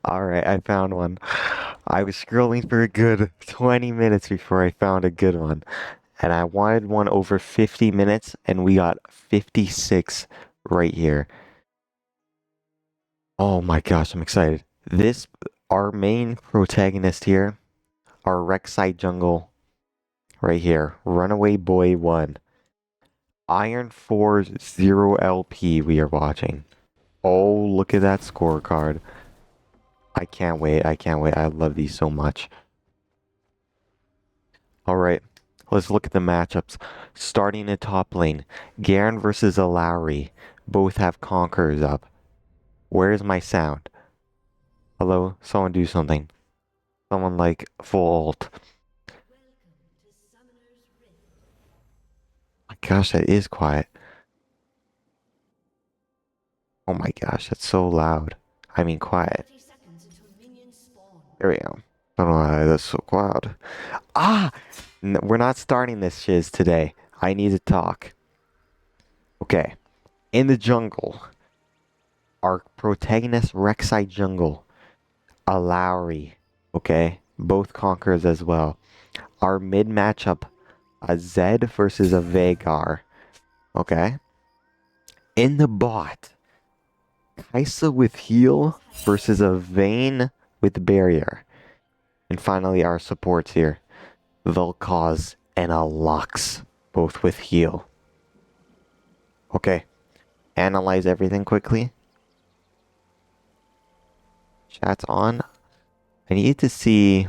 Alright, I found one. I was scrolling for a good 20 minutes before I found a good one. And I wanted one over 50 minutes, and we got 56 right here. Oh my gosh, I'm excited. Our main protagonist here, our Rek'Sai jungle right here. Runaway Boy 1. Iron 4 0 LP we are watching. Oh, look at that scorecard. I can't wait. I can't wait. I love these so much. All right, let's look at the matchups. Starting in top lane, Garen versus Alawi. Both have Conquerors up. Where's my sound? Hello? Someone do something. Someone like full ult. My gosh, that is quiet. Oh my gosh, that's so loud. I mean quiet. There we go. I don't know why that's so quiet. Ah! We're not starting this shiz today. I need to talk. Okay. In the jungle, our protagonist Rek'Sai jungle, Alawi. Okay? Both conquerors as well. Our mid matchup, a Zed versus a Veigar. Okay? In the bot, Kaisa with heal versus a Vayne with barrier. And finally, our supports here, Vel'Koz and a Lux, both with heal. Okay, analyze everything quickly. Chat's on. I need to see.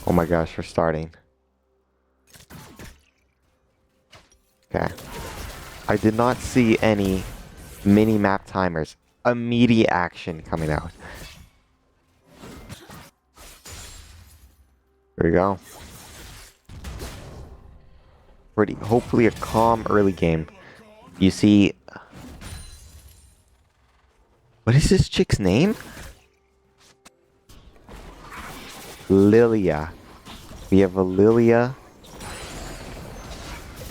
Oh my gosh, we're starting. Okay. I did not see any mini map timers. Immediate action coming out. There we go. Hopefully a calm early game. You see, what is this chick's name? Lilia. We have a Lilia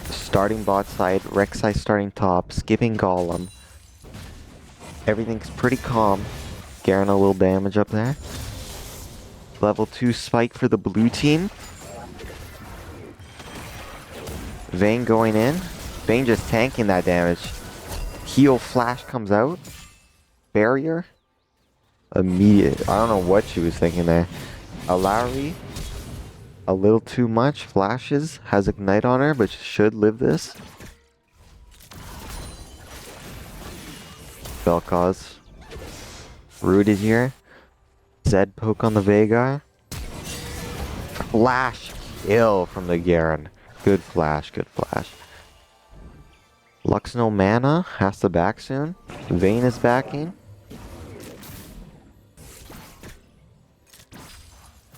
starting bot side, Rek'Sai starting top, skipping Golem. Everything's pretty calm. Garen a little damage up there. Level 2 spike for the blue team. Vayne going in. Vayne just tanking that damage. Heal flash comes out. Barrier. Immediate. I don't know what she was thinking there. Alawi. A little too much. Flashes. Has Ignite on her, but should live this. Vel'Koz. Rooted here. Zed poke on the Veigar. Flash kill from the Garen. Good flash, good flash. Lux no mana. Has to back soon. Vayne is backing.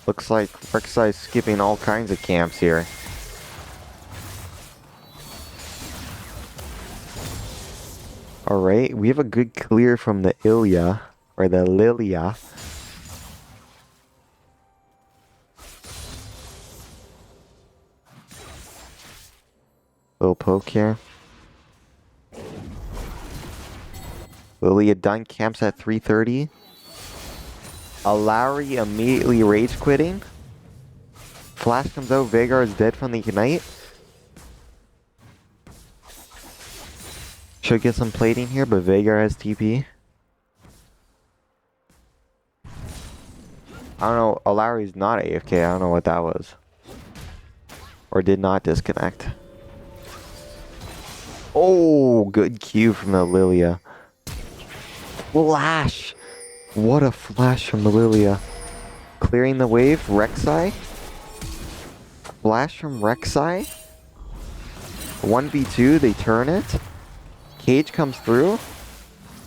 Looks like Rek'Sai is skipping all kinds of camps here. Alright, we have a good clear from the Ilya, or the Lilia. Little poke here. Lilia done camps at 3:30. Alawi immediately rage quitting. Flash comes out, Veigar is dead from the Ignite. Should get some plating here, but Veigar has TP. I don't know, Alawi's not AFK, I don't know what that was. Or did not disconnect. Oh, good Q from the Lilia. Flash! What a flash from the Lilia. Clearing the wave, Rek'Sai. Flash from Rek'Sai. 1v2, they turn it. Cage comes through.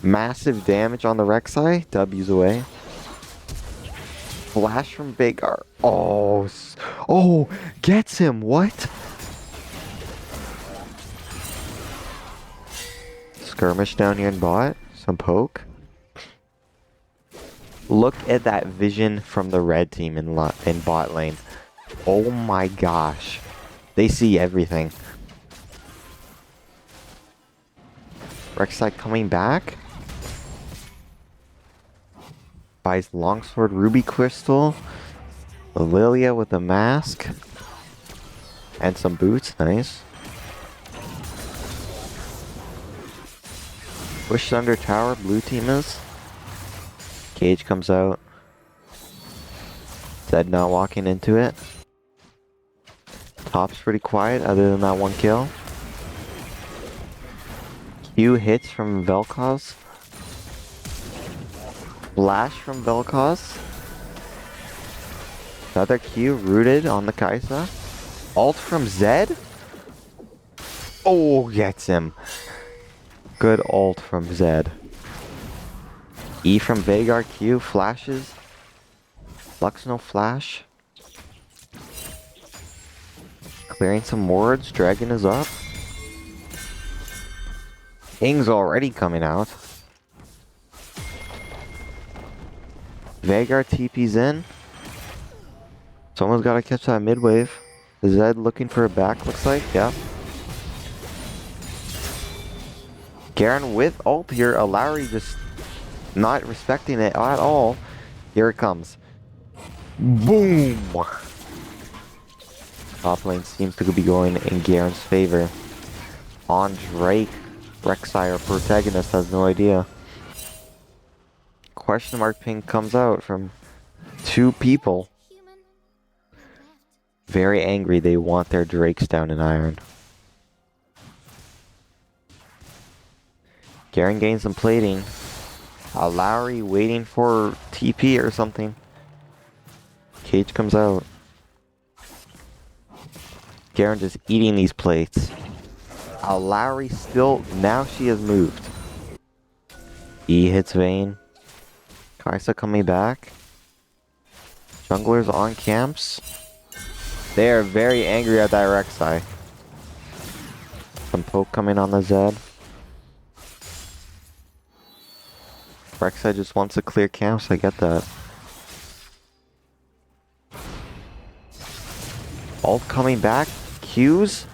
Massive damage on the Rek'Sai. W's away. Flash from Veigar. Oh, gets him. What? Skirmish down here in bot. Some poke. Look at that vision from the red team in bot lane. Oh my gosh. They see everything. Rek'Sai coming back. Buys longsword ruby crystal. Lilia with a mask. And some boots, nice. Pushed under tower, blue team is. Cage comes out. Zed not walking into it. Top's pretty quiet other than that one kill. Q hits from Vel'Koz. Flash from Vel'Koz. Another Q rooted on the Kai'Sa. Ult from Zed. Oh, gets him. Good ult from Zed. E from Veigar, Q flashes. Lux no flash. Clearing some wards, dragon is up. King's already coming out. Veigar TP's in. Someone's gotta catch that mid wave. Zed looking for a back, looks like, yeah. Garen with ult here, Lowry just not respecting it at all. Here it comes. Boom! Top lane seems to be going in Garen's favor. On Drake, Rek'Sai or protagonist has no idea. Question mark ping comes out from two people. Very angry, they want their Drakes down in iron. Garen gains some plating. Lowry waiting for TP or something. Cage comes out. Garen just eating these plates. Lowry still, now she has moved. E hits Vayne. Kai'Sa coming back. Junglers on camps. They are very angry at that Rek'Sai. Some poke coming on the Zed. Rek'Sai just wants to clear camps, I get that. Ult coming back. Q's.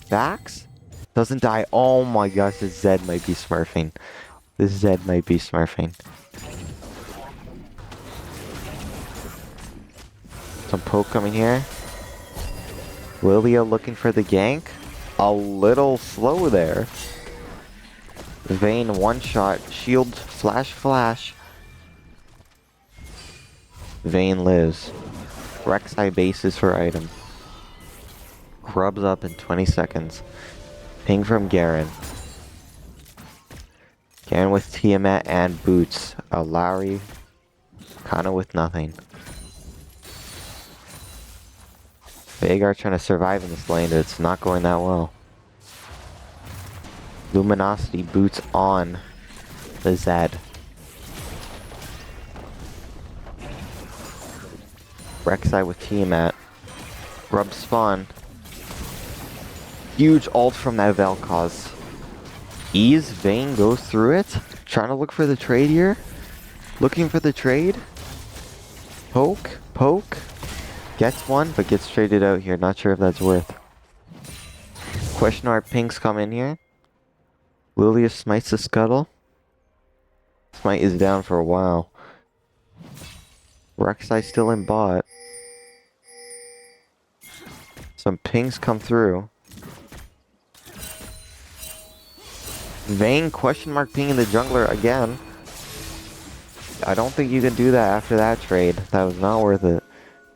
Backs. Doesn't die. Oh my gosh, this Zed might be smurfing. This Zed might be smurfing. Some poke coming here. Lilia looking for the gank. A little slow there. Vayne one shot. Shield flash flash. Vayne lives. Rek'Sai bases for item. Grubs up in 20 seconds. Ping from Garen. Garen with Tiamat and boots. Lowry kinda with nothing. Veigar trying to survive in this lane, but it's not going that well. Luminosity boots on the Zed. Rek'Sai with Tiamat. Grub spawn. Huge ult from that Vel'Koz. Ease, Vayne goes through it. Trying to look for the trade here. Looking for the trade. Poke, poke. Gets one, but gets traded out here. Not sure if that's worth. Question mark pinks come in here. Lilia smites the scuttle. Smite is down for a while. Rek'Sai still in bot. Some pings come through. Vayne question mark ping in the jungler again. I don't think you can do that after that trade. That was not worth it.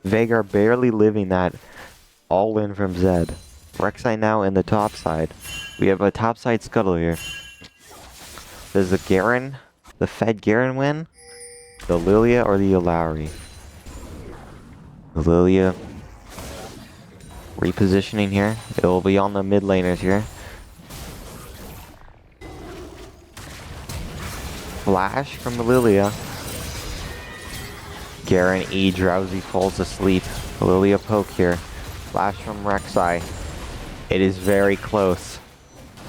Veigar barely living that all in from Zed. Rek'Sai now in the top side. We have a top side scuttle here. Does the Garen, the Fed Garen win? The Lilia or the Lowry? The Lilia repositioning here. It will be on the mid laners here. Flash from the Lilia. Garen E drowsy falls asleep. Lilia poke here. Flash from Rek'Sai. It is very close.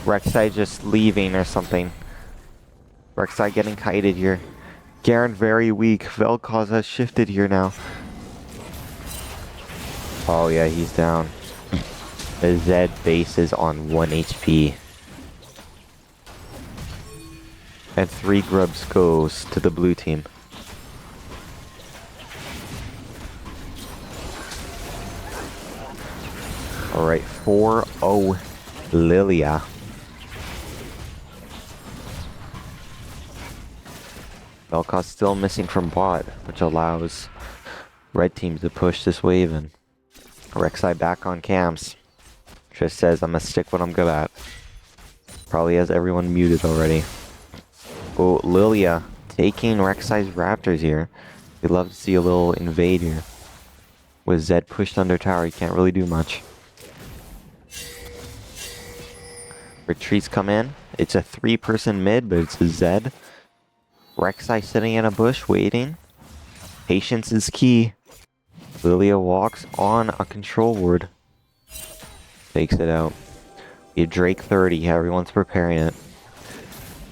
Rek'Sai just leaving or something. Rek'Sai getting kited here. Garen very weak. Vel'Koz has shifted here now. Oh yeah, he's down. The Zed base is on 1 HP. And 3 grubs goes to the blue team. Alright, 4-0 Lilia. Vel'Koz still missing from bot, which allows red team to push this wave in. Rek'Sai back on cams. Just says, I'm gonna stick what I'm good at. Probably has everyone muted already. Oh, Lilia taking Rek'Sai's Raptors here. We'd love to see a little invade here. With Zed pushed under tower, he can't really do much. Retreats come in. It's a 3-person mid, but it's a Zed. Rek'Sai sitting in a bush, waiting. Patience is key. Lilia walks on a control ward. Takes it out. We have Drake 30. Everyone's preparing it.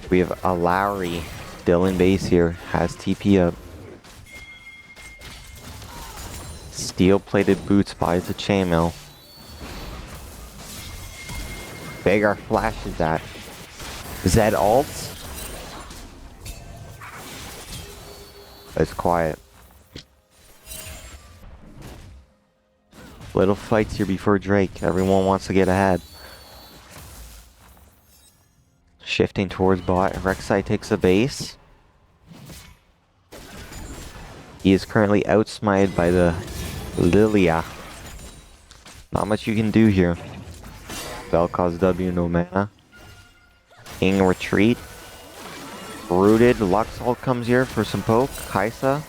We have a Lowry still in base here. Has TP up. Steel-plated boots buys a chainmail. Veigar flashes that. Zed ults. It's quiet. Little fights here before Drake. Everyone wants to get ahead. Shifting towards bot. Rek'Sai takes a base. He is currently outsmited by the Lilia. Not much you can do here. Vel'Koz W, no mana. King retreat. Rooted. Lux ult comes here for some poke. Kaisa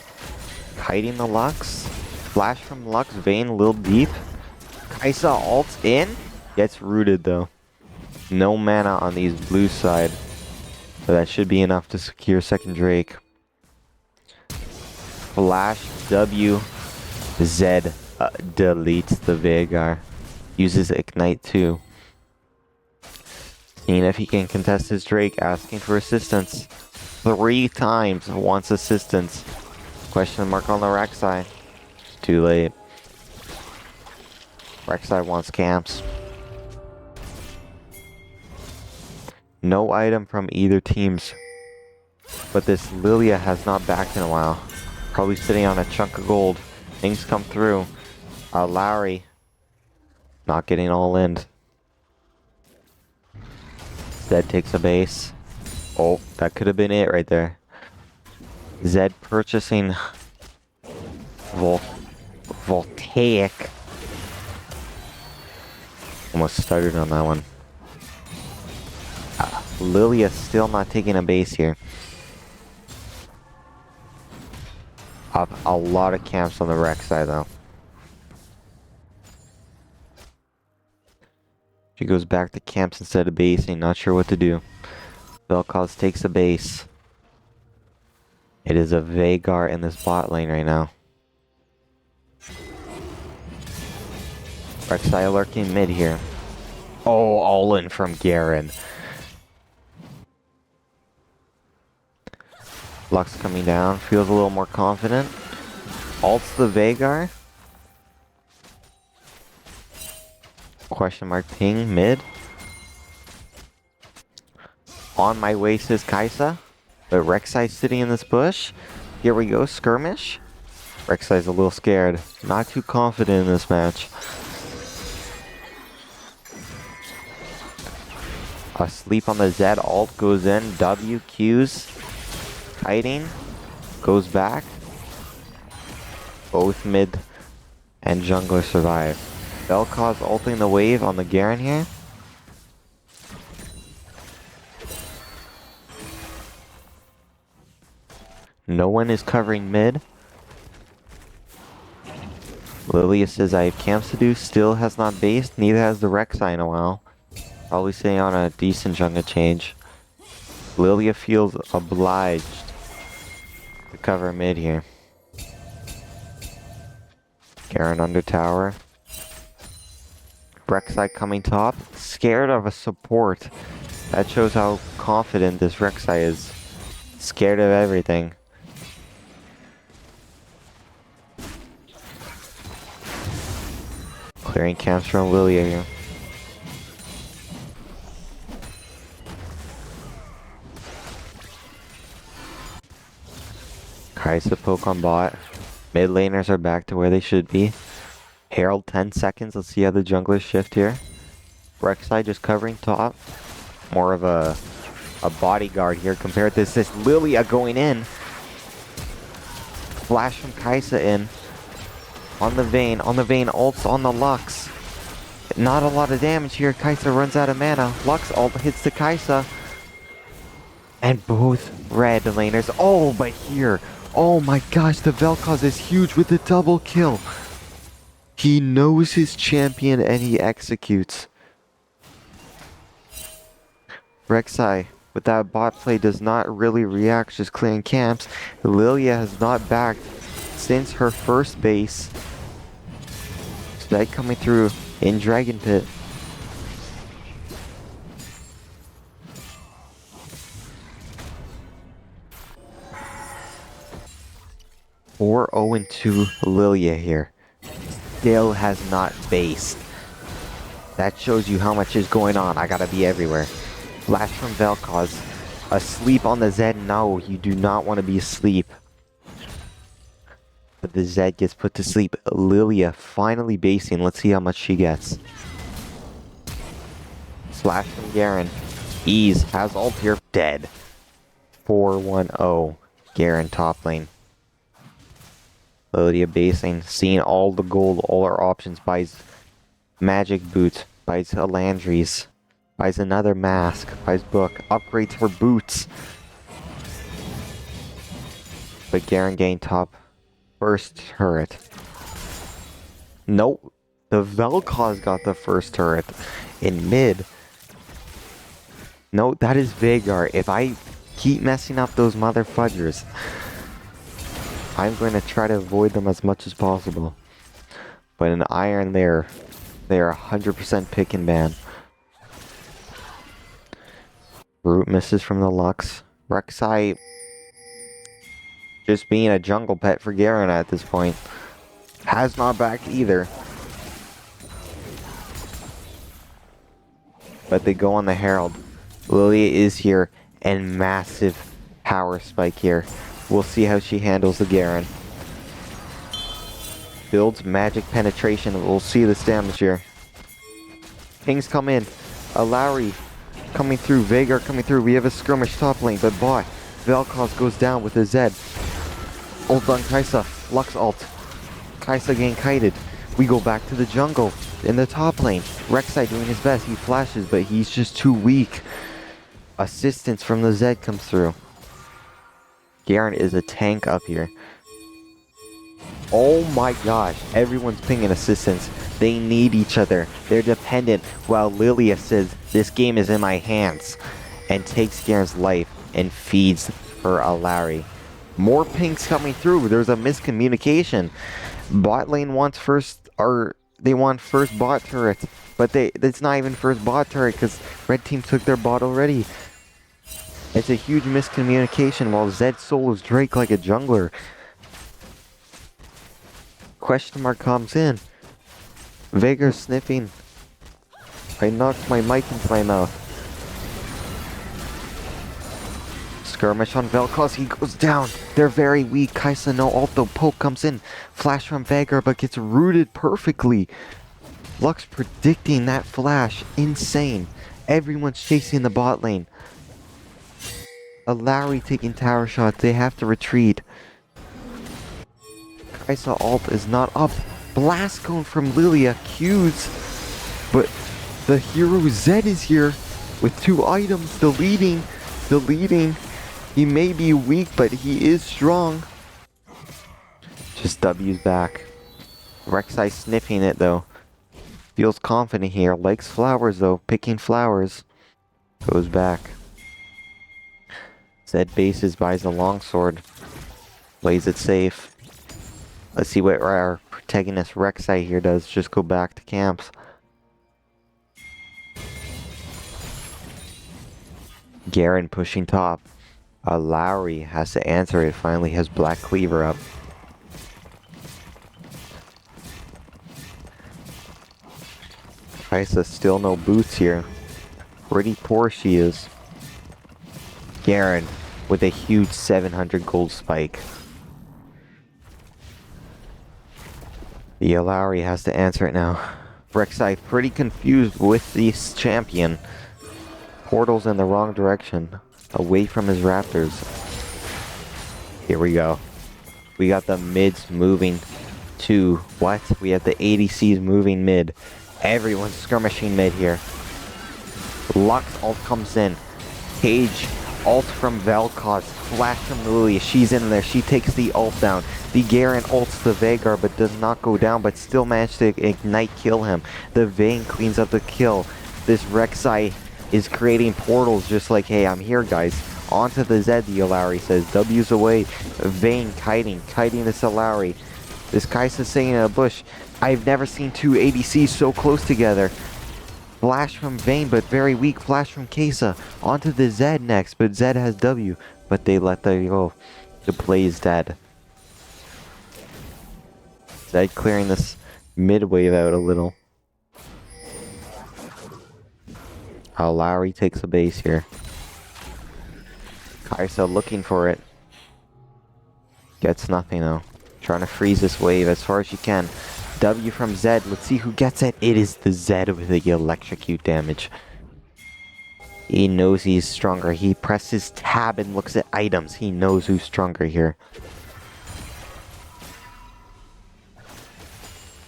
kiting the Lux. Flash from Lux. Vayne a little deep. Kaisa ults in. Gets rooted though. No mana on these blue side. So that should be enough to secure second Drake. Flash W. Zed deletes the Veigar. Uses Ignite too. Seeing if he can contest his Drake, asking for assistance. 3 times wants assistance. Question mark on the Rek'Sai. Too late. Rek'Sai wants camps. No item from either teams. But this Lilia has not backed in a while. Probably sitting on a chunk of gold. Things come through. Lowry. Not getting all in. Zed takes a base. Oh, that could have been it right there. Zed purchasing Voltaic. Almost started on that one. Lilia still not taking a base here. Up a lot of camps on the Rek'Sai though. She goes back to camps instead of basing, not sure what to do. Vel'Koz takes a base. It is a Veigar in this bot lane right now. Rek'Sai lurking mid here. Oh, all in from Garen. Lux coming down, feels a little more confident. Ults the Veigar. Question mark ping mid. On my way says Kaisa. But Rek'Sai sitting in this bush. Here we go, skirmish. Rek'Sai's a little scared. Not too confident in this match. Asleep on the Zed, ult goes in, W Qs. Kiting. Goes back. Both mid and jungler survive. Vel'Koz ulting the wave on the Garen here. No one is covering mid. Lilia says I have camps to do, still has not based, neither has the Rek'Sai in a while. Probably sitting on a decent jungle change. Lilia feels obliged to cover mid here. Garen under tower. Rek'Sai coming top. Scared of a support. That shows how confident this Rek'Sai is. Scared of everything. Clearing camps from Lilia here. Kai'Sa poke on bot. Mid laners are back to where they should be. Herald 10 seconds. Let's see how the junglers shift here. Rek'Sai just covering top. More of a bodyguard here compared to this Lilia going in. Flash from Kai'Sa in. On the Vayne, ults on the Lux. Not a lot of damage here. Kai'Sa runs out of mana. Lux ult hits the Kai'Sa. And both red laners. Oh, but here. Oh my gosh, the Vel'Koz is huge with the double kill. He knows his champion and he executes. Rek'Sai, with that bot play, does not really react, just clearing camps. Lilia has not backed since her first base. Zed coming through in Dragon Pit. Or 0-2 Lilia here. Still has not based. That shows you how much is going on. I gotta be everywhere. Flash from Vel'Koz. Asleep on the Zed? No, you do not want to be asleep. But the Zed gets put to sleep. Lilia finally basing. Let's see how much she gets. Slash from Garen. Ease has ult here. Dead. 4-1-0. Garen top lane. Lilia basing. Seeing all the gold, all our options. Buys magic boots. Buys a Landry's. Buys another mask. Buys book. Upgrades for boots. But Garen gained top. First turret. Nope. The Vel'Koz got the first turret. In mid. No, that is Veigar. If I keep messing up those mother fudgers, I'm going to try to avoid them as much as possible. But in Iron there, they are 100% pick and ban. Root misses from the Lux. Rek'Sai just being a jungle pet for Garen at this point. Has not backed either. But they go on the Herald. Lilia is here, and massive power spike here. We'll see how she handles the Garen. Builds magic penetration. We'll see this damage here. Kings come in. A Lowry coming through. Veigar coming through. We have a skirmish top lane, but bot. Vel'Koz goes down with a Zed. Ult on Kai'Sa. Lux ult. Kai'Sa getting kited. We go back to the jungle in the top lane. Rek'Sai doing his best. He flashes, but he's just too weak. Assistance from the Zed comes through. Garen is a tank up here. Oh my gosh. Everyone's pinging assistance. They need each other. They're dependent. While Lilia says, this game is in my hands. And takes Garen's life and feeds her a Larry. More pings coming through. There's a miscommunication. Bot lane wants first, or they want first bot turret. But it's not even first bot turret because red team took their bot already. It's a huge miscommunication while Zed solos Drake like a jungler. Question mark comes in. Veigar sniffing. I knocked my mic into my mouth. Skirmish on Vel'Koz. He goes down. They're very weak. Kai'Sa no ult though. Poke comes in. Flash from Veigar but gets rooted perfectly. Lux predicting that flash. Insane. Everyone's chasing the bot lane. A Lowry taking tower shots. They have to retreat. Kai'Sa ult is not up. Blast cone from Lilia. Q's. But the hero Zed is here with 2 items. Deleting. He may be weak, but he is strong. Just W's back. Rek'Sai sniffing it though. Feels confident here. Likes flowers though. Picking flowers. Goes back. Zed bases, buys a longsword. Plays it safe. Let's see what our protagonist Rek'Sai here does. Just go back to camps. Garen pushing top. A Lowry has to answer it. Finally has Black Cleaver up. Kaisa still no boots here. Pretty poor she is. Garen with a huge 700 gold spike. The Lowry has to answer it now. Rek'Sai pretty confused with this champion. Portal's in the wrong direction. Away from his raptors. Here we go. We got the mids moving to what? We have the ADCs moving mid. Everyone's skirmishing mid here. Lux ult comes in. Cage ult from Vel'Koz. Flash from Lilia. She's in there. She takes the ult down. The Garen ults the Veigar but does not go down, but still managed to ignite kill him. The Vayne cleans up the kill. This Rek'Sai is creating portals just like, hey, I'm here, guys. Onto the Zed, the Lowry says. W's away. Vayne kiting this Lowry. This Kaisa sitting in a bush. I've never seen two ADCs so close together. Flash from Vayne, but very weak. Flash from Kaisa. Onto the Zed next, but Zed has W. But they let that go. The play is dead. Zed clearing this mid wave out a little. Lowry takes a base here. Kaisa looking for it. Gets nothing though. Trying to freeze this wave as far as she can. W from Zed. Let's see who gets it. It is the Zed with the electrocute damage. He knows he's stronger. He presses tab and looks at items. He knows who's stronger here.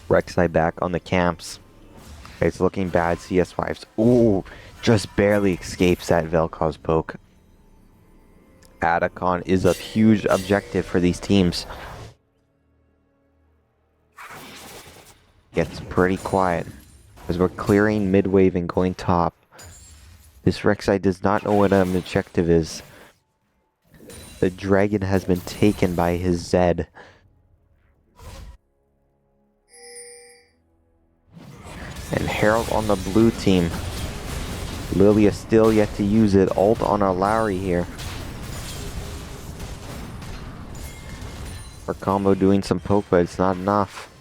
Rek'Sai back on the camps. It's looking bad. CS5s. Ooh, just barely escapes that Vel'Koz poke. Atacon is a huge objective for these teams. Gets pretty quiet as we're clearing mid wave and going top. This Rek'Sai does not know what an objective is. The dragon has been taken by his Zed. And Herald on the blue team. Lilia still yet to use it. Ult on our Lowry here. Our combo doing some poke, but it's not enough.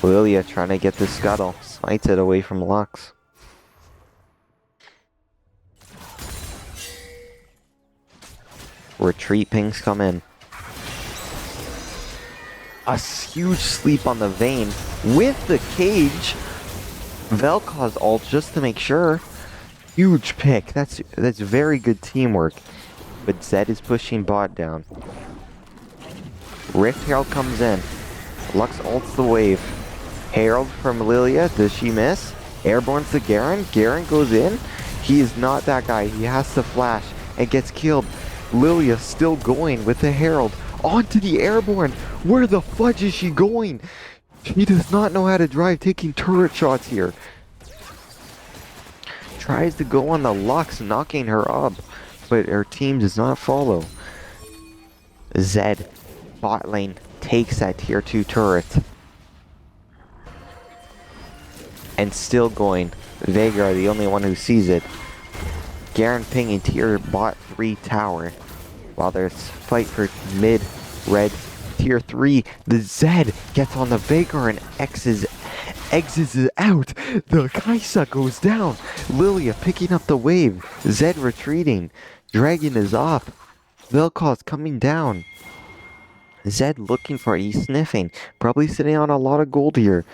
Lilia trying to get the scuttle. Smites it away from Lux. Retreat pings come in. A huge sleep on the Vayne with the cage. Vel'Koz ult just to make sure. Huge pick. That's very good teamwork. But Zed is pushing bot down. Rift Herald comes in. Lux ults the wave. Herald from Lilia. Does she miss? Airborne's the Garen. Garen goes in. He is not that guy. He has to flash and gets killed. Lilia still going with the Herald. Onto the Airborne. Where the fudge is she going? She does not know how to drive, taking turret shots here. Tries to go on the Lux, knocking her up. But her team does not follow. Zed, bot lane, takes that tier 2 turret. And still going. Veigar, the only one who sees it. Garen pinging tier bot 3 tower. While there's fight for mid red tier 3. The Zed gets on the Veigar and exes out. The Kaisa goes down. Lilia picking up the wave. Zed retreating. Dragon is up. Vel'Koz coming down. Zed looking for it. He's sniffing. Probably sitting on a lot of gold here.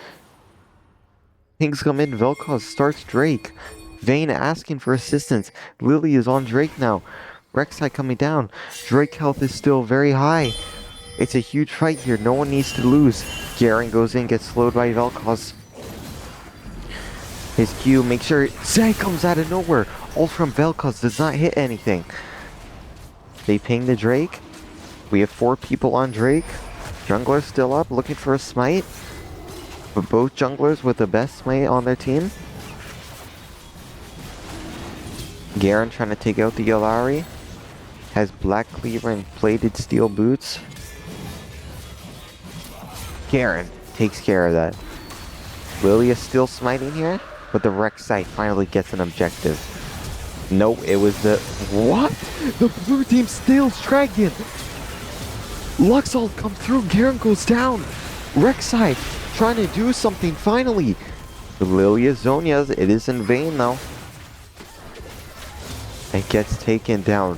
Things come in. Vel'Koz starts Drake. Vayne asking for assistance. Lily is on Drake now. Rek'Sai coming down. Drake health is still very high. It's a huge fight here. No one needs to lose. Garen goes in, gets slowed by Vel'Koz. His Q makes sure Zed comes out of nowhere. Ult from Vel'Koz does not hit anything. They ping the Drake. We have 4 people on Drake. Jungler still up, looking for a smite. But both junglers with the best smite on their team. Garen trying to take out the Lowry. Has black cleaver and plated steel boots. Garen takes care of that. Lilia still smiting here, but the Rek'Sai finally gets an objective. Nope, it was the... What? The blue team steals Dragon! Lux ult comes through, Garen goes down! Rek'Sai trying to do something finally! Lilia Zonia's, it is in vain though. It gets taken down.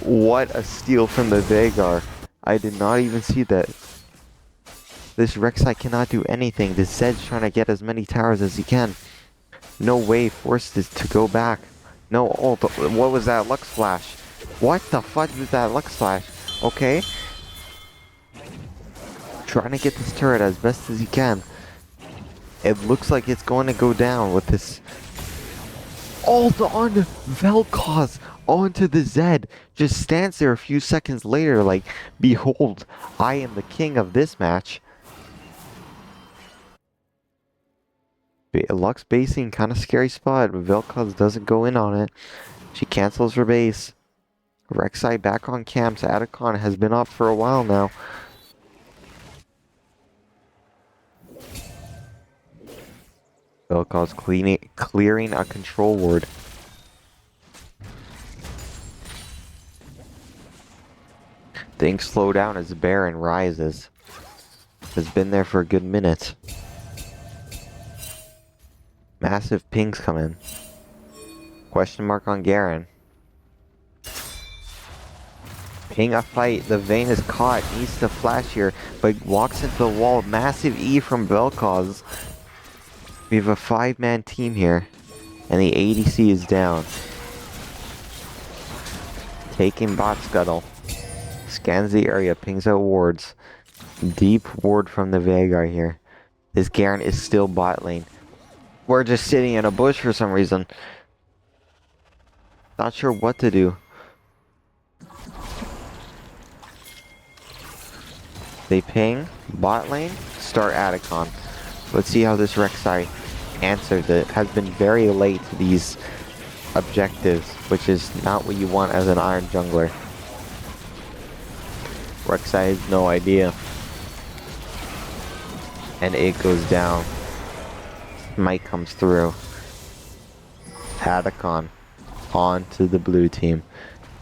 What a steal from the Veigar. I did not even see that. This Rek'Sai cannot do anything. This Zed's trying to get as many towers as he can. No way, forced it to go back. No ult. What was that Lux Flash? What the fuck was that Lux Flash? Okay. Trying to get this turret as best as he can. It looks like it's going to go down with this ult on Vel'Koz onto the Zed. Just stands there a few seconds later like, behold, I am the king of this match. Lux basing, kind of scary spot, but Vel'Koz doesn't go in on it. She cancels her base. Rek'Sai back on camps. Adacon has been up for a while now. Vel'Koz clearing a control ward. Things slow down as the Baron rises. Has been there for a good minute. Massive pings come in. Question mark on Garen. Ping a fight. The Vayne is caught. Needs to flash here, but walks into the wall. Massive E from Vel'Koz. We have a 5-man team here, and the ADC is down. Taking bot scuttle. Scans the area, pings out wards. Deep ward from the Veigar here. This Garen is still bot lane. We're just sitting in a bush for some reason. Not sure what to do. They ping, bot lane, start Adacon. Let's see how this Rek'Sai answers it. Has been very late to these objectives, which is not what you want as an Iron jungler. Rek'Sai has no idea. And it goes down. Smite comes through. Hadakon on to the blue team.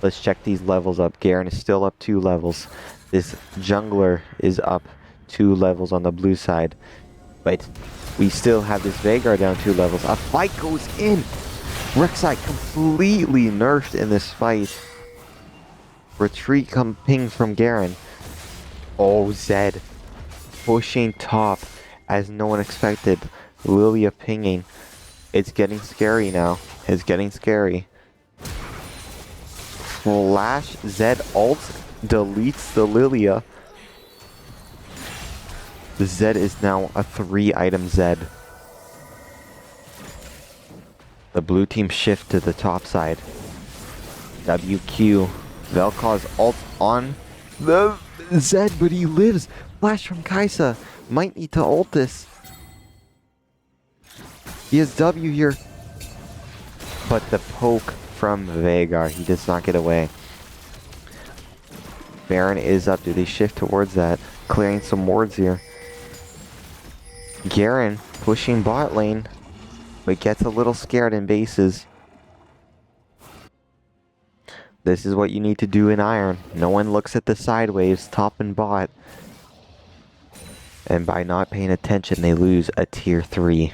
Let's check these levels up. Garen is still up 2 levels. This jungler is up 2 levels on the blue side. But we still have this Veigar down 2 levels. A fight goes in! Rek'Sai completely nerfed in this fight. Retreat ping from Garen. Oh, Zed. Pushing top as no one expected. Lilia pinging. It's getting scary now. It's getting scary. Flash Zed ult deletes the Lilia. The Zed is now a 3-item Zed. The blue team shift to the top side. WQ. Vel'Koz ult on the Zed, but he lives. Flash from Kai'Sa. Might need to ult this. He has W here. But the poke from Veigar. He does not get away. Baron is up. Do they shift towards that? Clearing some wards here. Garen pushing bot lane. But gets a little scared in bases. This is what you need to do in Iron. No one looks at the sideways, top and bot. And by not paying attention, they lose a tier 3.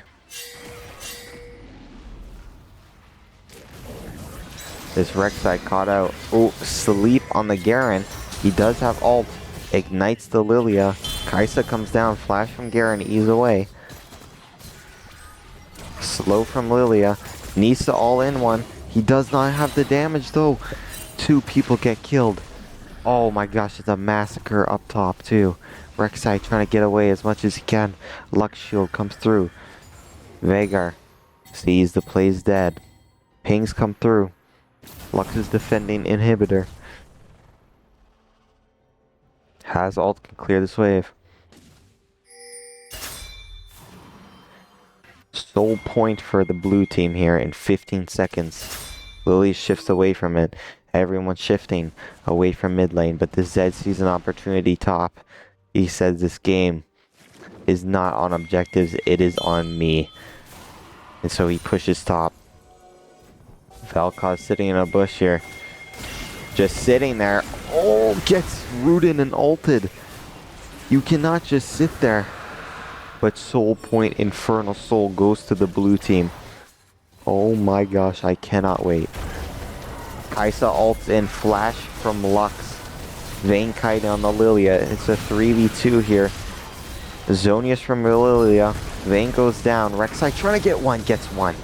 This Rek'Sai caught out. Oh, sleep on the Garen. He does have ult. Ignites the Lilia. Kai'Sa comes down. Flash from Garen. Ease away. Slow from Lilia. Needs to all-in one. He does not have the damage though. 2 people get killed. Oh my gosh, it's a massacre up top too. Rek'Sai trying to get away as much as he can. Lux shield comes through. Veigar sees the play's dead. Pings come through. Lux is defending inhibitor. Has ult, can clear this wave. Soul point for the blue team here in 15 seconds. Lily shifts away from it. Everyone's shifting away from mid lane, but the Zed sees an opportunity top. He says this game is not on objectives, it is on me. And so he pushes top. Vel'Koz sitting in a bush here. Just sitting there. Oh, gets rooted and ulted. You cannot just sit there. but Soul Point Infernal Soul goes to the blue team. Oh my gosh, I cannot wait. Kai'Sa ults in, flash from Lux. Vayne kiting on the Lilia. It's a 3v2 here. Zonius from Lilia. Vayne goes down. Rek'Sai trying to get one, gets one.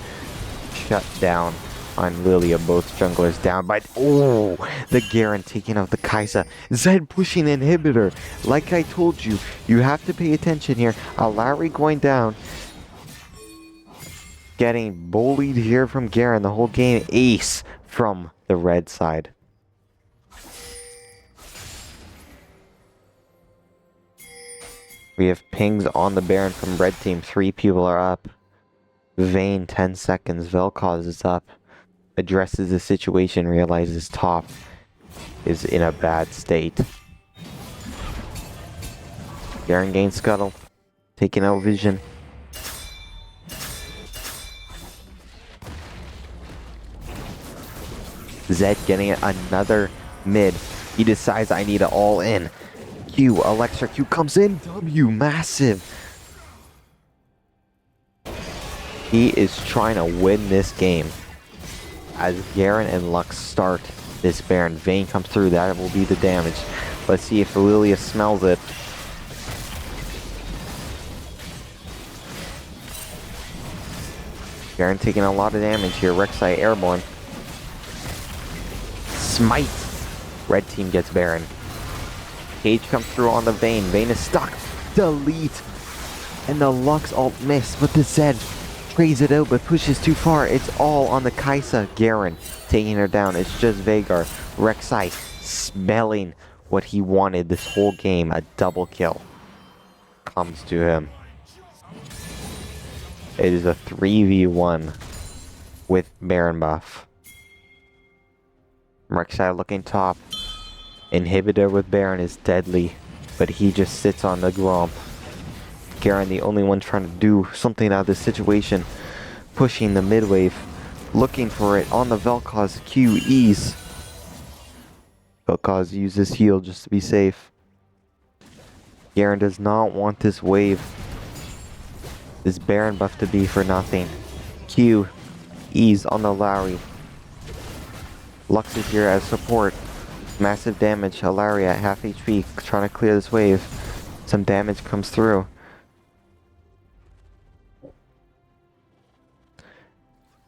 Shut down on Lilia, both junglers down by... Oh, the Garen taking out the Kai'Sa. Zed pushing the inhibitor. Like I told you, you have to pay attention here. Alawi going down. Getting bullied here from Garen the whole game. Ace from the red side. We have pings on the Baron from red team. 3 people are up. Vayne 10 seconds. Vel'Koz is up. Addresses the situation. Realizes top is in a bad state. Garen gains scuttle. Taking out vision. Zed getting another mid. He decides I need it all in. Q, Alexa Q comes in. W, massive. He is trying to win this game. As Garen and Lux start this Baron. Vayne comes through. That will be the damage. Let's see if Lilia smells it. Garen taking a lot of damage here. Rek'Sai airborne. Smite. Red team gets Baron. Cage comes through on the Vayne. Vayne is stuck. Delete. And the Lux ult missed, but the Zed trades it out but pushes too far. It's all on the Kai'Sa. Garen taking her down. It's just Veigar. Rek'Sai smelling what he wanted this whole game. A double kill comes to him. It is a 3v1 with Baron buff. Rek'Sai looking top. Inhibitor with Baron is deadly, but he just sits on the Gromp. Garen the only one trying to do something out of this situation. Pushing the mid wave. Looking for it on the Vel'Koz Q ease. Vel'Koz uses heal just to be safe. Garen does not want this wave. This Baron buff to be for nothing. Q ease on the Lowry. Lux is here as support. Massive damage. Alawi at half HP trying to clear this wave. Some damage comes through.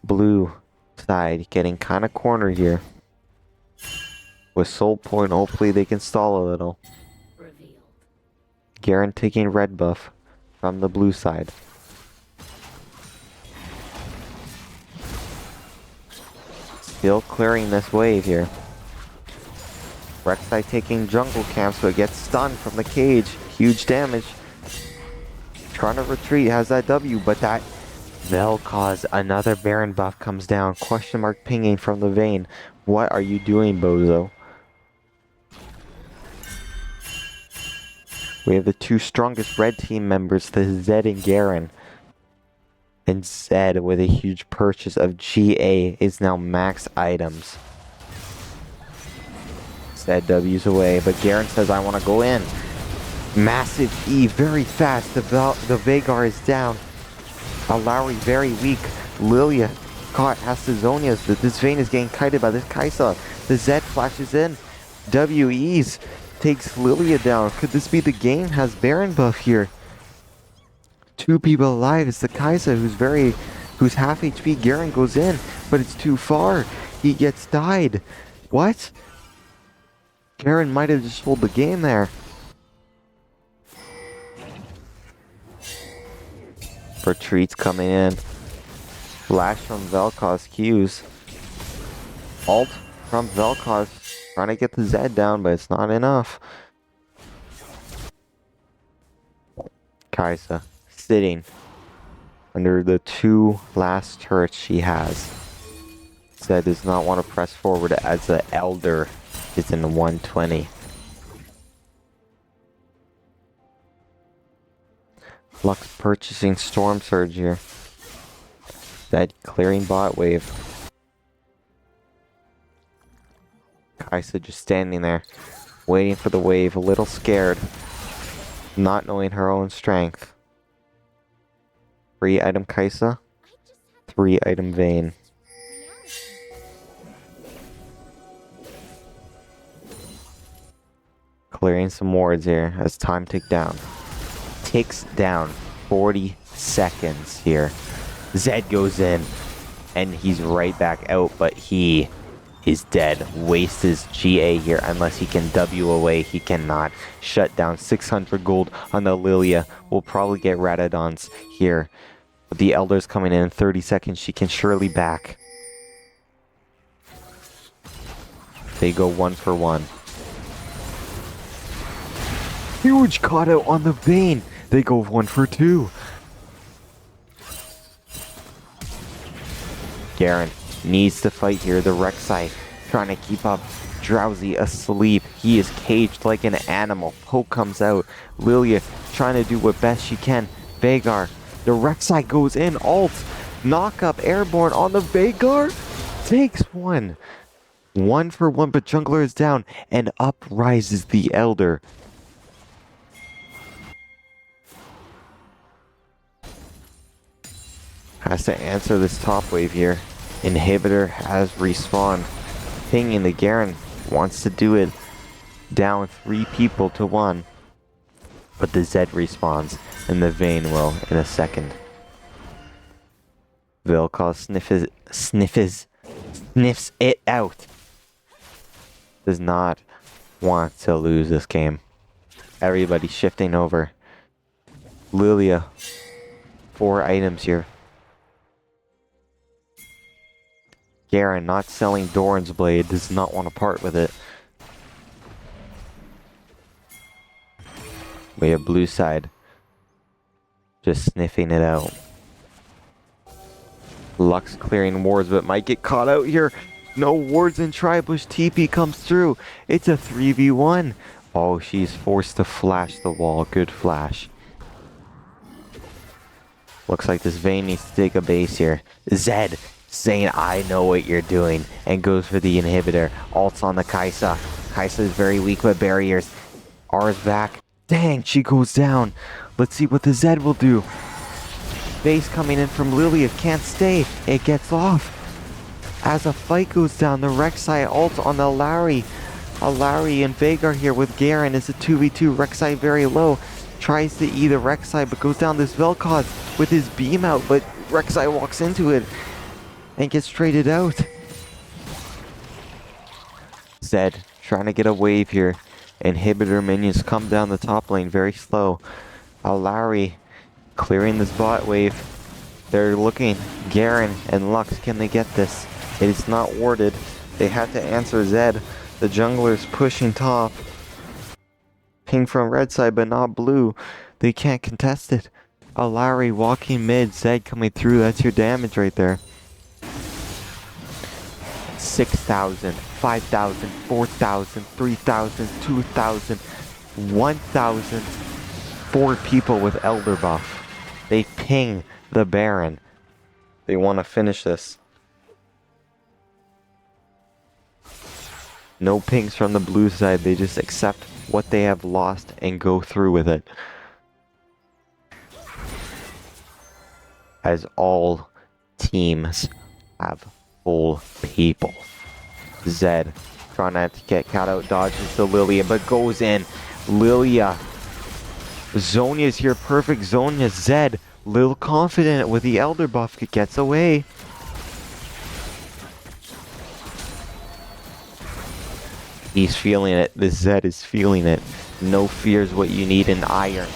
Blue side getting kind of cornered here. With Soul Point, hopefully they can stall a little. Garen taking red buff from the blue side. Still clearing this wave here. Rek'Sai taking jungle camps, but gets stunned from the cage. Huge damage. Trying to retreat, has that W, but that Vel'Koz, another Baron buff comes down. Question mark pinging from the Vayne. What are you doing, Bozo? We have the 2 strongest red team members, the Zed and Garen. And Zed, with a huge purchase of GA, is now max items. Zed W's away, but Garen says, I want to go in. Massive E, very fast. The Veigar is down. Alawi very weak. Lilia caught, has to Zonius, but this Vayne is getting kited by this Kai'Sa. The Zed flashes in. WE's takes Lilia down. Could this be the game? Has Baron buff here. 2 people alive. It's the Kai'Sa who's half HP. Garen goes in, but it's too far. He gets died. What? Garen might have just pulled the game there. Retreats coming in. Flash from Vel'Koz Q's. Ult from Vel'Koz. Trying to get the Zed down, but it's not enough. Kai'Sa sitting under the 2 last turrets she has. Zed does not want to press forward as the Elder is in the 120. Lux purchasing Storm Surge here. Zed clearing bot wave. Kai'Sa just standing there, waiting for the wave, a little scared, not knowing her own strength. 3-item Kaisa, 3-item Vayne. Clearing some wards here as time ticks down 40 seconds here. Zed goes in and he's right back out, but he is dead. Wastes his GA here unless he can W away. He cannot. Shut down 600 gold on the Lilia. We'll probably get Ratadons here. But the Elder's coming in 30 seconds. She can surely back. They go 1 for 1. Huge caught out on the Vayne. They go 1 for 2. Garen needs to fight here. The Rek'Sai trying to keep up. Drowsy asleep. He is caged like an animal. Poke comes out. Lilia trying to do what best she can. Veigar. The Rek'Sai goes in. Ult. Knock up airborne on the Veigar. Takes one. 1 for 1, but jungler is down. And up rises the Elder. Has to answer this top wave here. Inhibitor has respawned. Pinging the Garen wants to do it. Down 3 people to 1. But the Zed respawns. And the Vayne will in a second. Vel'Koz sniffs it out. Does not want to lose this game. Everybody shifting over. Lilia. 4 items here. Garen not selling Doran's Blade, does not want to part with it. We have blue side. Just sniffing it out. Lux clearing wards, but might get caught out here. No wards in Tribush. TP comes through. It's a 3v1. Oh, she's forced to flash the wall. Good flash. Looks like this Vayne needs to take a base here. Zed saying, I know what you're doing, and goes for the inhibitor. Ults on the Kaisa. Kaisa is very weak with barriers. R's back. Dang, she goes down. Let's see what the Zed will do. Base coming in from Lilia. Can't stay. It gets off. As a fight goes down, the Rek'Sai ult on the Larry. A Larry and Veigar here with Garen. It's a 2v2. Rek'Sai very low. Tries to E the Rek'Sai, but goes down this Vel'Koz with his beam out, but Rek'Sai walks into it and gets traded out. Zed trying to get a wave here. Inhibitor minions come down the top lane very slow. Alari clearing this bot wave. They're looking. Garen and Lux, can they get this? It is not warded. They had to answer Zed. The jungler's pushing top. Ping from red side, but not blue. They can't contest it. Alari walking mid. Zed coming through. That's your damage right there. 6,000, 5,000, 4,000, 3,000, 2,000, 1,000. 4 people with Elder buff. They ping the Baron. They want to finish this. No pings from the blue side. They just accept what they have lost and go through with it. As all teams have full people. Zed trying not to get caught out, dodges the Lilia, but goes in. Lilia. Zonya's here, perfect Zonya. Zed, little confident with the Elder buff, gets away. He's feeling it. This Zed is feeling it. No fear is what you need in Iron.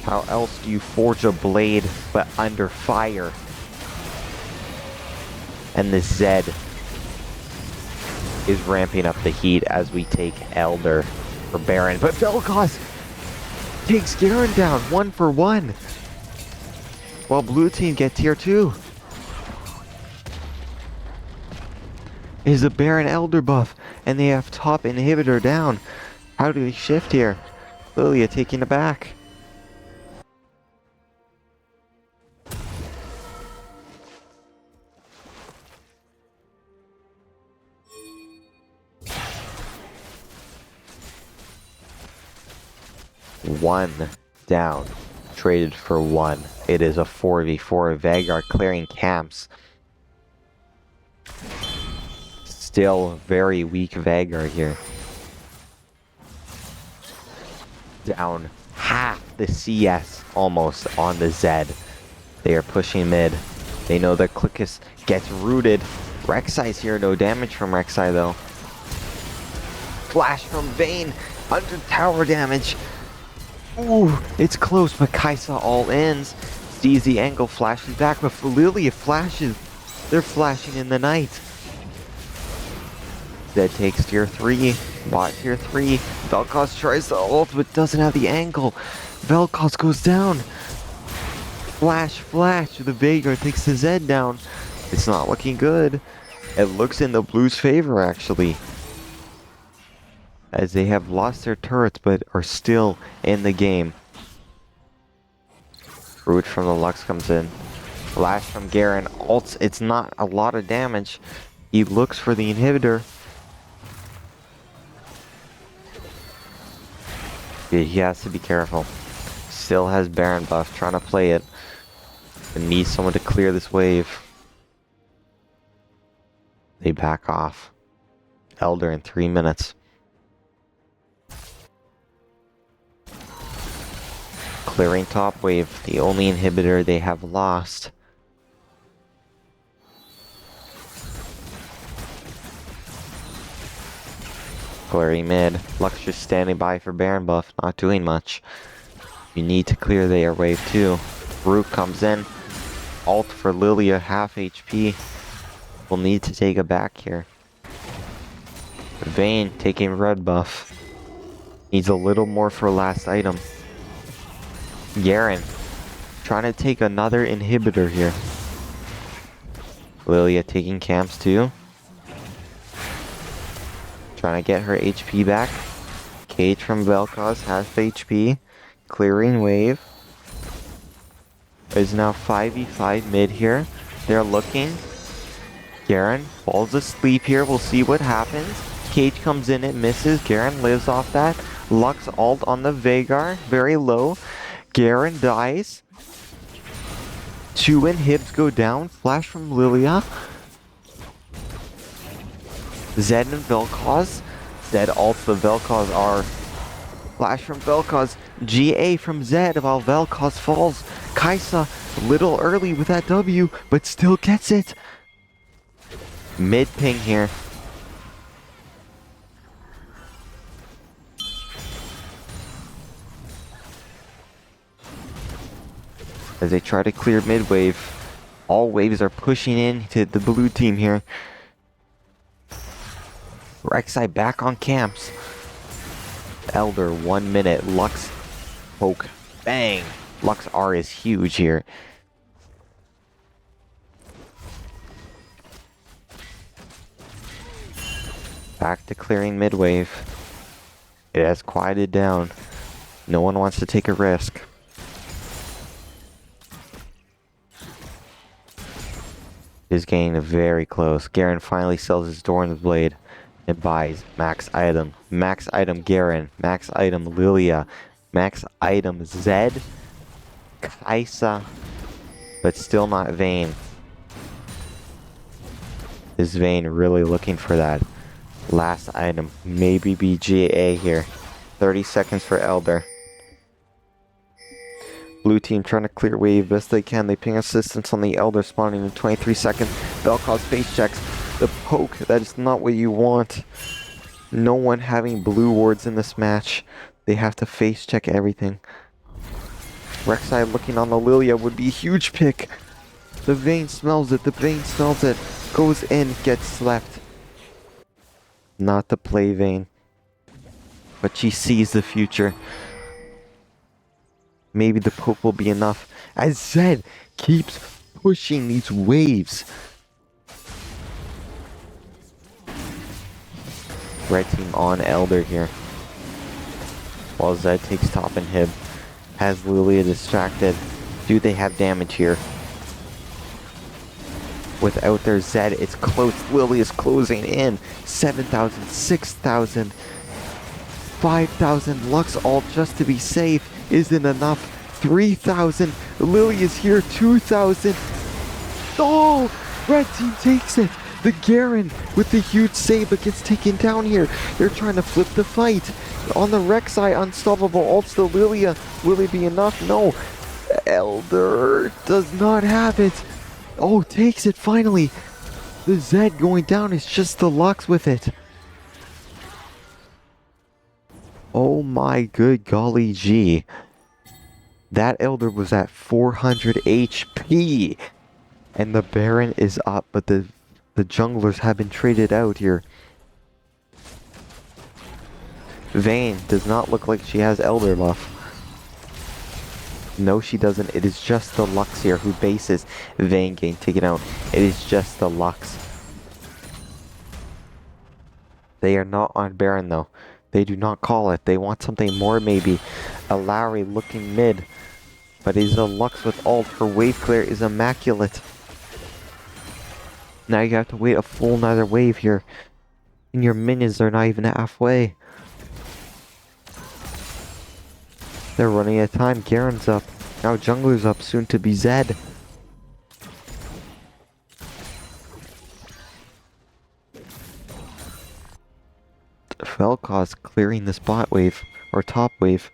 How else do you forge a blade but under fire? And this Zed is ramping up the heat as we take Elder for Baron. But Vel'Koz takes Garen down 1 for 1. While blue team get tier 2. Is a Baron Elder buff, and they have top inhibitor down. How do they shift here? Lilia taking it back. One Down. Traded for 1. It is a 4v4. Vanguard clearing camps. Still very weak Vanguard here. Down half the CS almost on the Zed. They are pushing mid. They know that Clickus gets rooted. Rek'Sai's here. No damage from Rek'Sai though. Flash from Vayne. Under tower damage. Ooh, it's close, but Kaisa all ends. Sees the angle, flashes back, but Lilia flashes. They're flashing in the night. Zed takes tier 3. Bot tier 3. Vel'Koz tries to ult, but doesn't have the angle. Vel'Koz goes down. Flash, flash. The Veigar takes the Zed down. It's not looking good. It looks in the Blues' favor, actually, as they have lost their turrets, but are still in the game. Root from the Lux comes in. Flash from Garen. Ults, it's not a lot of damage. He looks for the inhibitor. He has to be careful. Still has Baron buff, trying to play it. But needs someone to clear this wave. They back off. Elder in 3 minutes. Clearing top wave, the only inhibitor they have lost. Clearing mid. Lux just standing by for Baron buff, not doing much. You need to clear their wave too. Root comes in. Ult for Lilia, half HP. We'll need to take a back here. Vayne taking red buff. Needs a little more for last item. Garen trying to take another inhibitor here. Lilia taking camps too. Trying to get her HP back. Cage from Vel'Koz, half HP. Clearing wave. There's now 5v5 mid here. They're looking. Garen falls asleep here. We'll see what happens. Cage comes in, it misses. Garen lives off that. Lux ult on the Veigar. Very low. Garen dies. 2 inhibs go down. Flash from Lilia. Zed and Vel'Koz. Zed ults the Vel'Koz R. Flash from Vel'Koz. GA from Zed while Vel'Koz falls. Kaisa a little early with that W, but still gets it. Mid ping here. As they try to clear mid wave. All waves are pushing in to the blue team here. Rek'Sai back on camps. Elder 1 minute. Lux poke. Bang! Lux R is huge here. Back to clearing mid wave. It has quieted down. No one wants to take a risk. Is getting very close. Garen finally sells his Doran's Blade and buys max item. Max item Garen. Max item Lilia. Max item Zed. Kaisa. But still not Vayne. Is Vayne really looking for that last item? Maybe BGA here. 30 seconds for Elder. Blue team trying to clear wave best they can. They ping assistance on the Elder spawning in 23 seconds. Vel'Koz face checks. The poke, that is not what you want. No one having blue wards in this match. They have to face check everything. Rek'Sai looking on the Lilia would be a huge pick. The Vayne smells it. The Vayne smells it. Goes in, gets slept. Not to play Vayne. But she sees the future. Maybe the poke will be enough. As Zed keeps pushing these waves. Red team on Elder here. While Zed takes top inhib. Has Lilia distracted. Do they have damage here? Without their Zed, it's close. Lilia's closing in. 7,000, 6,000. 5,000 Lux ult just to be safe isn't enough. 3,000. Lily is here. 2,000. Oh! Red team takes it. The Garen with the huge save but gets taken down here. They're trying to flip the fight. On the Rek'Sai, unstoppable ults to Lilia. Will it be enough? No. Elder does not have it. Oh, takes it finally. The Zed going down is just the Lux with it. Oh my good golly gee. That Elder was at 400 HP. And the Baron is up, but the junglers have been traded out here. Vayne does not look like she has Elder buff. No, she doesn't. It is just the Lux here who bases Vayne getting taken out. It is just the Lux. They are not on Baron though. They do not call it. They want something more maybe. A Lowry looking mid. But it is a Lux with ult. Her wave clear is immaculate. Now you have to wait a full another wave here. And your minions are not even halfway. They're running out of time. Garen's up. Now jungler's up, soon to be Zed. Vel'Koz clearing this bot wave, or top wave.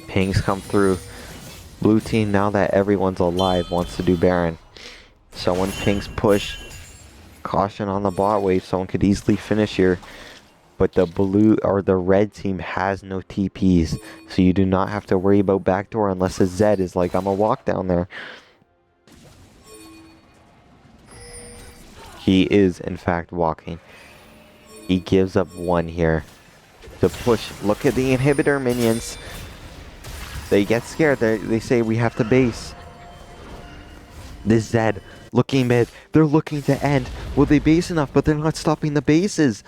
Pings come through. Blue team, now that everyone's alive, wants to do Baron. Someone pings push. Caution on the bot wave, someone could easily finish here. But the blue or the red team has no TPs. So you do not have to worry about backdoor unless a Zed is like, I'm gonna walk down there. He is in fact walking. He gives up one here. To push. Look at the inhibitor minions. They get scared. They say we have to base. This Zed looking mid. They're looking to end. Will they base enough? But they're not stopping the bases.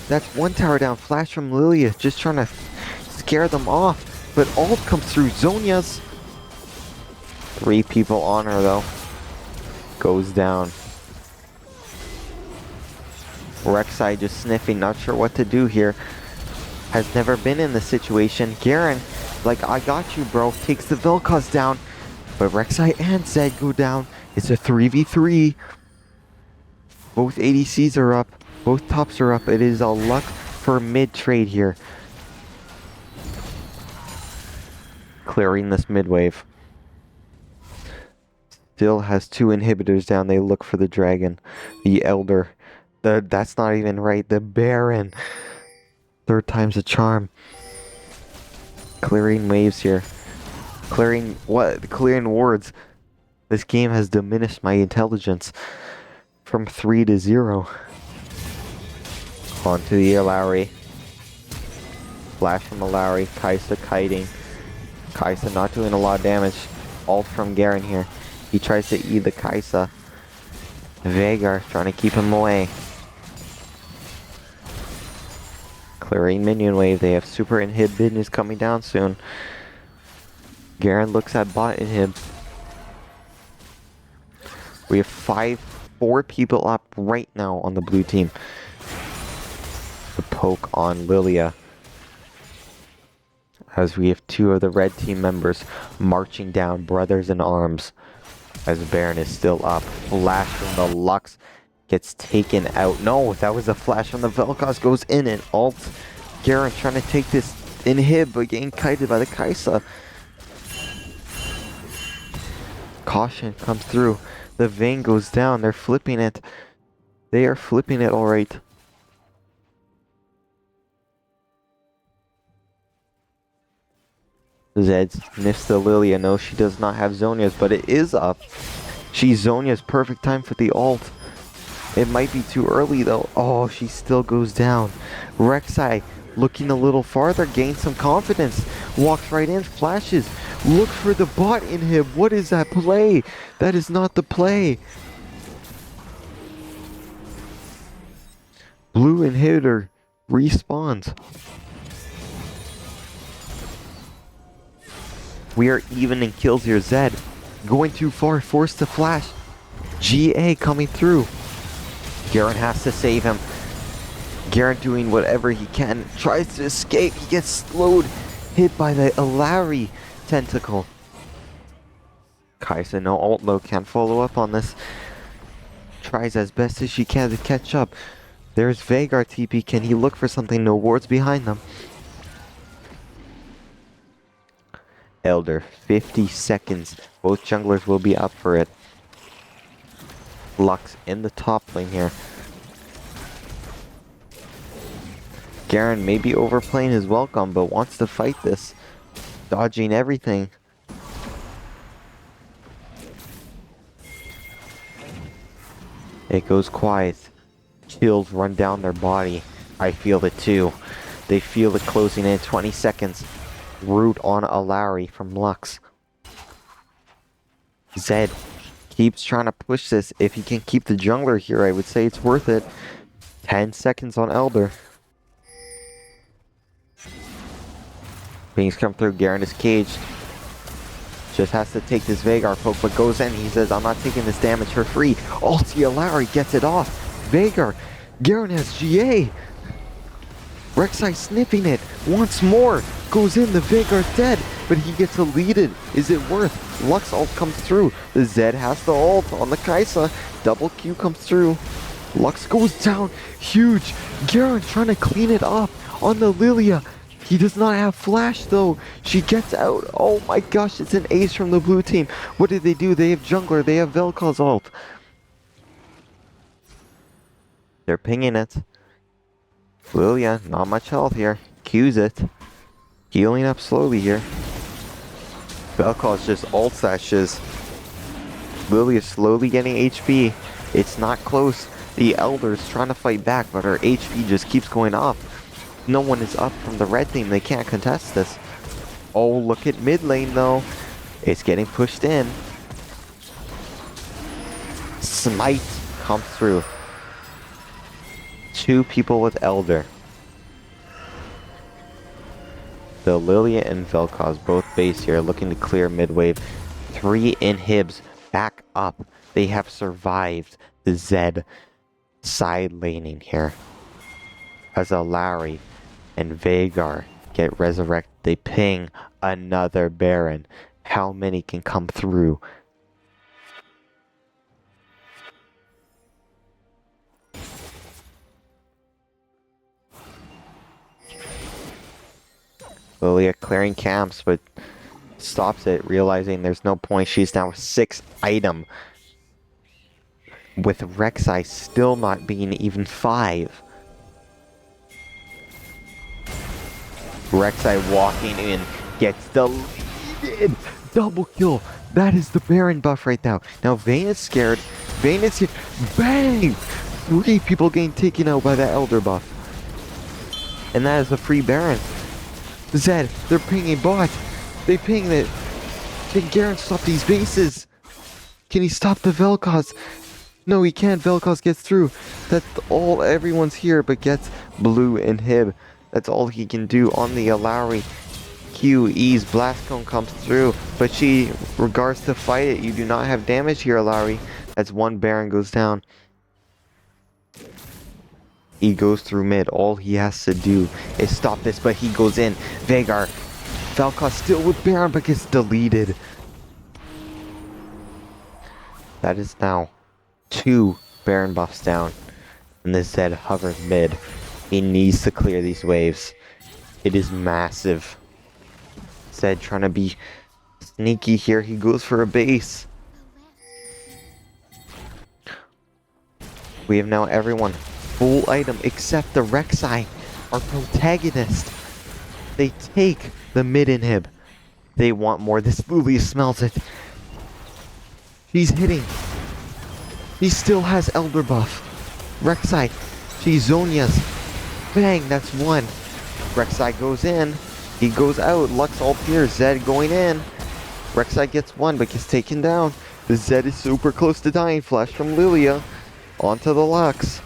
That's one tower down. Flash from Lilia. Just trying to scare them off. But ult comes through. Zhonya's. 3 people on her though. Goes down. Rek'Sai just sniffing. Not sure what to do here. Has never been in this situation. Garen, like, I got you, bro. Takes the Vel'Koz down. But Rek'Sai and Zed go down. It's a 3v3. Both ADCs are up. Both tops are up. It is a luck for mid trade here. Clearing this mid wave. Still has 2 inhibitors down. They look for the dragon. The Elder. That's not even right. The Baron. 3rd time's a charm. Clearing waves here. Clearing what? Clearing wards. This game has diminished my intelligence from 3 to 0. Onto the Lowry. Flash from the Lowry. Kai'Sa kiting. Kai'Sa not doing a lot of damage. Ult from Garen here. He tries to E the Kai'Sa. Veigar trying to keep him away. Clearing minion wave. They have super inhib minions coming down soon. Garen looks at bot inhib. We have 4 people up right now on the blue team. The poke on Lilia. As we have 2 of the red team members marching down, brothers in arms. As Baron is still up. Flash from the Lux gets taken out. No, that was a flash from the Vel'Koz. Goes in and ult. Garen trying to take this inhib, but getting kited by the Kai'Sa. Caution comes through. The Vayne goes down. They're flipping it. They are flipping it alright. Zed sniffs the Lilia. No, she does not have Zhonya's, but it is up. She's Zhonya's perfect time for the ult. It might be too early though. Oh, she still goes down. Rek'Sai looking a little farther, gains some confidence. Walks right in, flashes. Look for the bot inhib. What is that play? That is not the play. Blue inhibitor respawns. We are even in kills here. Zed going too far, forced to flash. GA coming through. Garen has to save him. Garen doing whatever he can, tries to escape. He gets slowed, hit by the Lowry tentacle. Kaisa, no ult though, can't follow up on this. Tries as best as she can to catch up. There's Veigar TP. Can he look for something? No wards behind them. Elder, 50 seconds. Both junglers will be up for it. Lux in the top lane here. Garen may be overplaying his welcome, but wants to fight this. Dodging everything. It goes quiet. Chills run down their body. I feel it too. They feel it closing in. 20 seconds. Root on a Lowry from Lux. Zed keeps trying to push this. If he can keep the jungler here, I would say it's worth it. 10 seconds on Elder. Beings come through. Garen is caged. Just has to take this Veigar poke, but goes in. He says, I'm not taking this damage for free. Ulti Lowry gets it off. Veigar. Garen has GA. Rek'Sai sniffing it once more. Goes in. The Veigar's dead, but he gets deleted. Is it worth? Lux ult comes through. The Zed has the ult on the Kaisa. Double Q comes through. Lux goes down. Huge. Garen trying to clean it up on the Lilia. He does not have flash though. She gets out. Oh my gosh, it's an ace from the blue team. What did they do? They have jungler. They have Vel'Koz's ult. They're pinging it. Lilia, not much health here. Q's it. Healing up slowly here. Vel'Koz just ult sashes. Lilia slowly getting HP. It's not close. The Elder's trying to fight back, but her HP just keeps going up. No one is up from the red team. They can't contest this. Oh, look at mid lane though. It's getting pushed in. Smite comes through. 2 people with Elder. The Lilia and Vel'Koz both base here, looking to clear mid wave. 3 inhibs back up. They have survived the Zed side laning here. As a Lowry and Veigar get resurrected, they ping another Baron. How many can come through? Lilia clearing camps, but stops it, realizing there's no point. She's now 6 item. With Rek'Sai still not being even 5. Rek'Sai walking in, gets deleted. Double kill. That is the Baron buff right now. Now Vayne is scared. Vayne is here. Bang! 3 people getting taken out by that Elder buff. And that is a free Baron. Zed, they're pinging bot. They ping it. Can Garen stop these bases? Can he stop the Vel'Koz? No, he can't. Vel'Koz gets through. That's all. Everyone's here, but gets blue inhib. That's all he can do on the Lowry. QE's Blast Cone comes through, but she regards to fight it. You do not have damage here, Lowry. That's 1 Baron goes down. He goes through mid. All he has to do is stop this, but he goes in. Veigar. Vel'Koz still with Baron, but gets deleted. That is now 2 Baron buffs down. And the Zed hovers mid. He needs to clear these waves. It is massive. Zed trying to be sneaky here. He goes for a base. We have now everyone full item except the Rek'Sai, our protagonist. They take the mid inhib. They want more. This Lilia smells it. She's hitting. He still has Elder buff. Rek'Sai. She Zonia's. Bang, that's 1. Rek'Sai goes in. He goes out. Lux ult here. Zed going in. Rek'Sai gets 1 but gets taken down. The Zed is super close to dying. Flash from Lilia. Onto the Lux.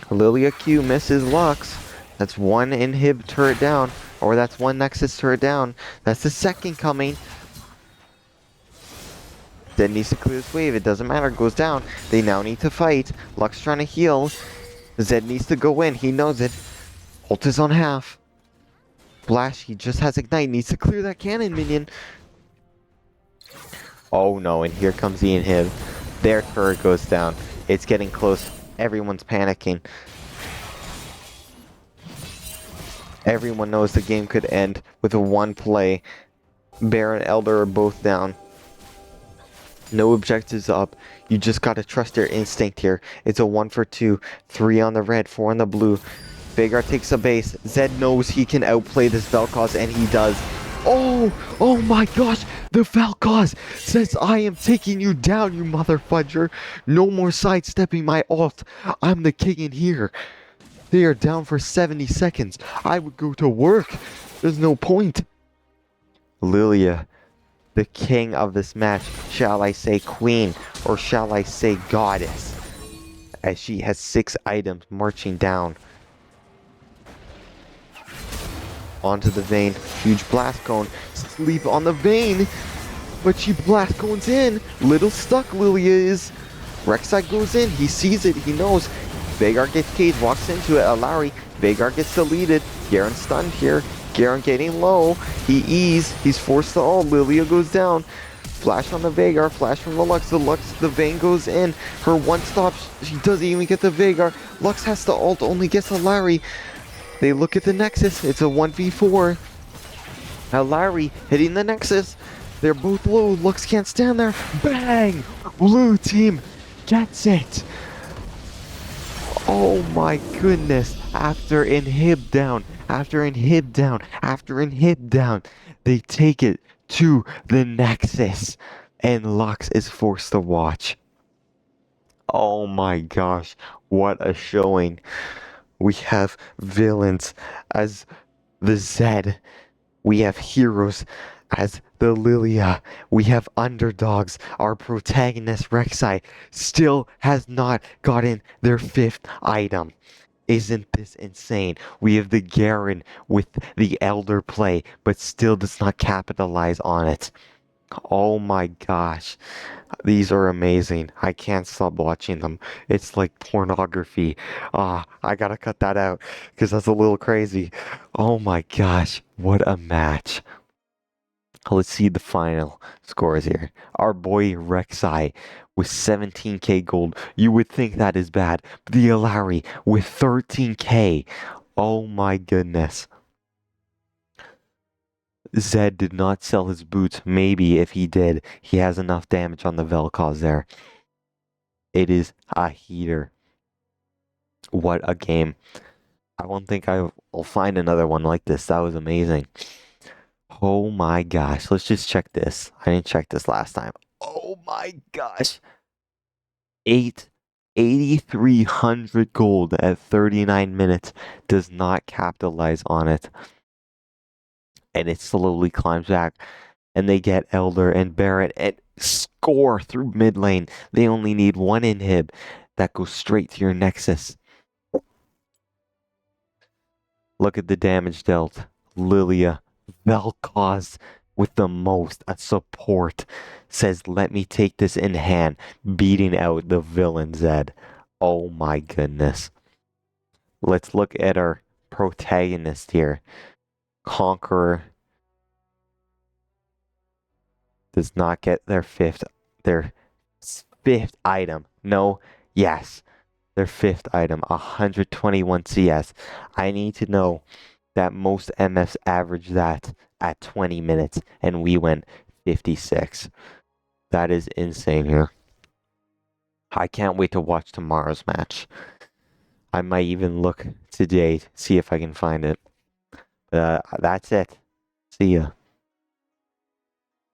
Lilia Q misses Lux. That's 1 inhib turret down. Or that's 1 Nexus turret down. That's the second coming. Zed needs to clear this wave. It doesn't matter. It goes down. They now need to fight. Lux trying to heal. Zed needs to go in. He knows it. Ult is on half. Flash, he just has Ignite. Needs to clear that cannon minion. Oh no, and here comes the inhib. Their turret goes down. It's getting close. Everyone's panicking. Everyone knows the game could end with a one play. Baron and Elder are both down. No objectives up. You just gotta trust your instinct here. It's a 1 for 2. 3 on the red, 4 on the blue. Veigar takes a base. Zed knows he can outplay this Vel'Koz, and he does. Oh my gosh! The Vel'Koz says, I am taking you down, you mother fudger. No more sidestepping my ult. I'm the king in here. They are down for 70 seconds. I would go to work. There's no point. Lilia, the king of this match, shall I say queen, or shall I say goddess, as she has 6 items marching down onto the Vayne. Huge blast cone, sleep on the Vayne, but she blast cones in. Little stuck Lilia is. Rek'Sai goes in, he sees it, he knows. Veigar gets caged, walks into it, Alawi. Veigar gets deleted. Garen stunned here. Garen getting low. He E's. He's forced to ult. Lilia goes down. Flash on the Veigar. Flash from the Lux. The Vayne goes in. Her one stop. She doesn't even get the Veigar. Lux has to ult. Only gets Alawi. They look at the Nexus. It's a 1v4. Alawi hitting the Nexus. They're both low. Lux can't stand there. Bang! Blue team gets it. Oh my goodness. After inhib down, after inhib down, after inhib down, they take it to the Nexus. And Lux is forced to watch. Oh my gosh. What a showing. We have villains as the Zed. We have heroes as the Lilia. We have underdogs. Our protagonist, Rek'Sai, still has not gotten their 5th item. Isn't this insane? We have the Garen with the Elder play, but still does not capitalize on it. Oh my gosh. These are amazing. I can't stop watching them. It's like pornography. I gotta cut that out because that's a little crazy. Oh my gosh. What a match. Let's see the final scores here. Our boy Rek'Sai with 17k gold. You would think that is bad. But the Alawi with 13k. Oh my goodness. Zed did not sell his boots. Maybe if he did, he has enough damage on the Vel'Koz there. It is a heater. What a game. I don't think I'll find another one like this. That was amazing. Oh my gosh. Let's just check this. I didn't check this last time. Oh my gosh. 8,300 gold at 39 minutes does not capitalize on it. And it slowly climbs back. And they get Elder and Barret and score through mid lane. They only need 1 inhib that goes straight to your Nexus. Look at the damage dealt. Lilia, Vel'Koz with the most. A support says, let me take this in hand, beating out the villain Zed. Oh my goodness. Let's look at our protagonist here. Conqueror does not get their fifth item. No, yes. Their 5th item, 121 CS. I need to know that most MFs average that at 20 minutes, and we went 56. That is insane here. I can't wait to watch tomorrow's match. I might even look today to see if I can find it. That's it. See ya.